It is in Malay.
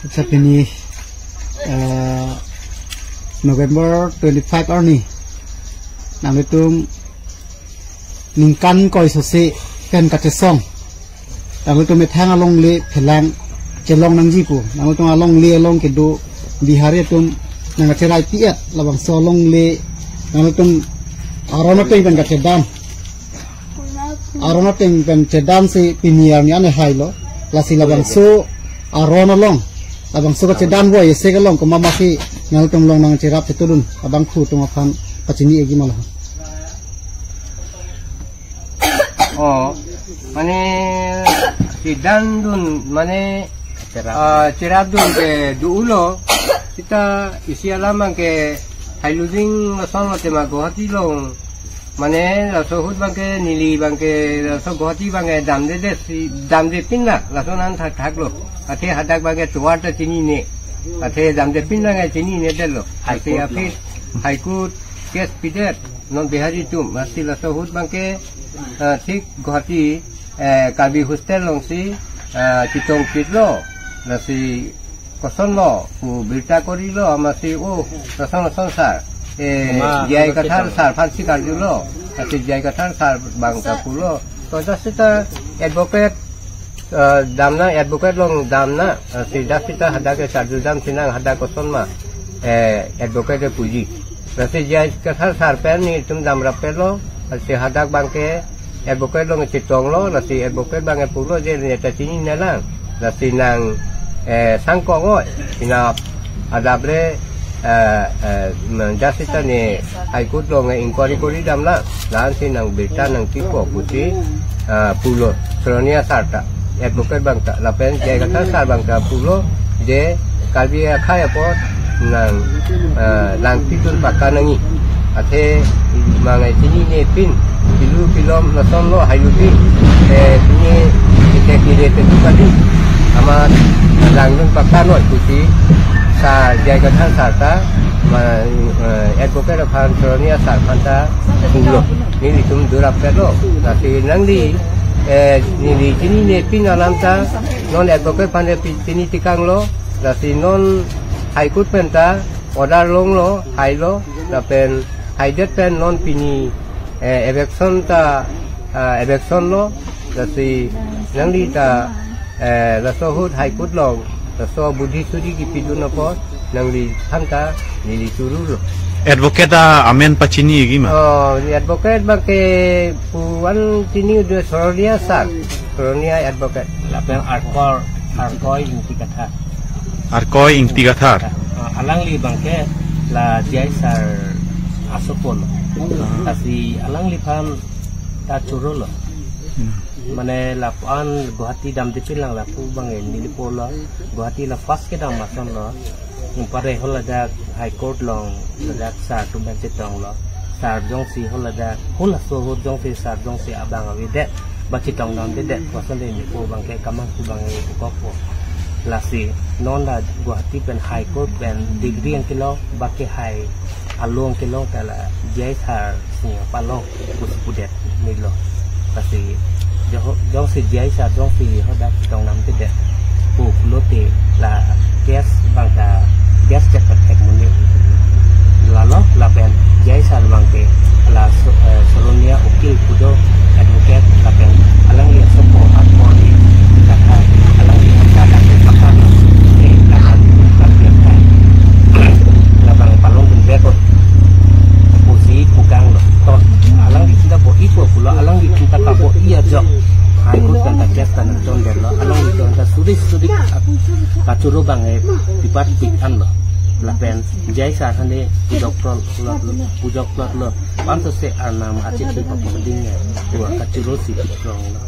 Tapi ni November 25 ni nang itu ningkan koi sose pen kacesong nang itu methang along le phelang celong nang jiku nang itu along le along kedo bihari itu nang cerai tiat labang solong le nang itu arona teng pen kacedam arona teng pen cedam si piniar ni ane hailo lasi labang so arona long abang suka cedan boy segalong ko mamaki ngal tong long nang cerap setulun abang khu tong akan pacini egi malah mane cedan dun mane cerap dun ke duulo kita isi alamang ke hailuding son tema gohati long mane la sohut bangke nili bangke la so gohati bangke damde pinna la sonan thaklo ate hadak bangke tuwata chini ne ate damde pinna ngai chini ne delo ate api haikut kes pidet non behari tum masti la sohut bangke thik gohati kabi hostel long si chitong pitlo la si koson lo u bilta kori lo masti o rasan sar jai kathar sar phansi karjulo ati jai kathar sar bangka pulo to dasita advocate damna advocate long damna si dasita hadake sarjudam sinang hadak koson ma advocate puji rasi jai kathar sar pen ni tum dam rapelo si hadak bangke advocate long chitong lo rasi advocate bangke pulo je ne ta chini nalang rasi nang sangkong oi ina adabre jasita ni haikut lo ngai inquiry kori damla lan si nang beta nang tipo putih pulo Seronia sarta advocate bangka lapen jai kata sar bangka pulo de kalbi khaya pot nang lang pitun pakanangi ate mangai sini ne pin pilu pilom nason lo hayuti sini kita kire tentu kali amat lang nun pakanoi putih sa jai kata sarta advocate of Seronia sarpanta pulo ni tum durap pelo tapi nang di ni sini ne pin alamta non advocate pande sini tikang lo tapi non haikut penta order long lo hai lo lapen haidet pen non pini evection ta evection lo tapi nang di ta la sohut haikut long so budi sudi ki pidun apa nang di hanta ni di turul advocate amen pacini gima advocate bangke puan sini udah Seronia advocate lapen arkoi inti kathar alang li bangke la jai sar asopol kasi alang li pam ta churul mane lapan Guwahati dam dipilang lapu bangen nilipola Guwahati la fast ke dam mason lo impare hola high court long la sa tu ban chitong lo sar jong si hola hola so ho jong si sar jong si abang awi de ba chitong nam de wasan de ni po bangke kamang ku bangai ko ko la si non la Guwahati pen high court pen degree en kilo ba ke high along kilo kala jai sar singa palong pudet ni lo kasi jong si jai sa jong si hoda chitong nam de po lote la gas bangka gas cepat ekmuni lalu lapen jai sa bangke la Seronia ukil kudo advocate lapen alang yang sopo akoni kata alang yang kada pakan lapan lapen labang palong beko pusi pukang lo to alang kita bo ipo pulo alang kita kabo iya jo haikut kan gas kan ton lo alang kita sudik kacuro bangai dipat pikan lo lapen jai sa hande pujok plot lo panto se anam acit papo dingnya dua kacuro si pikrong lo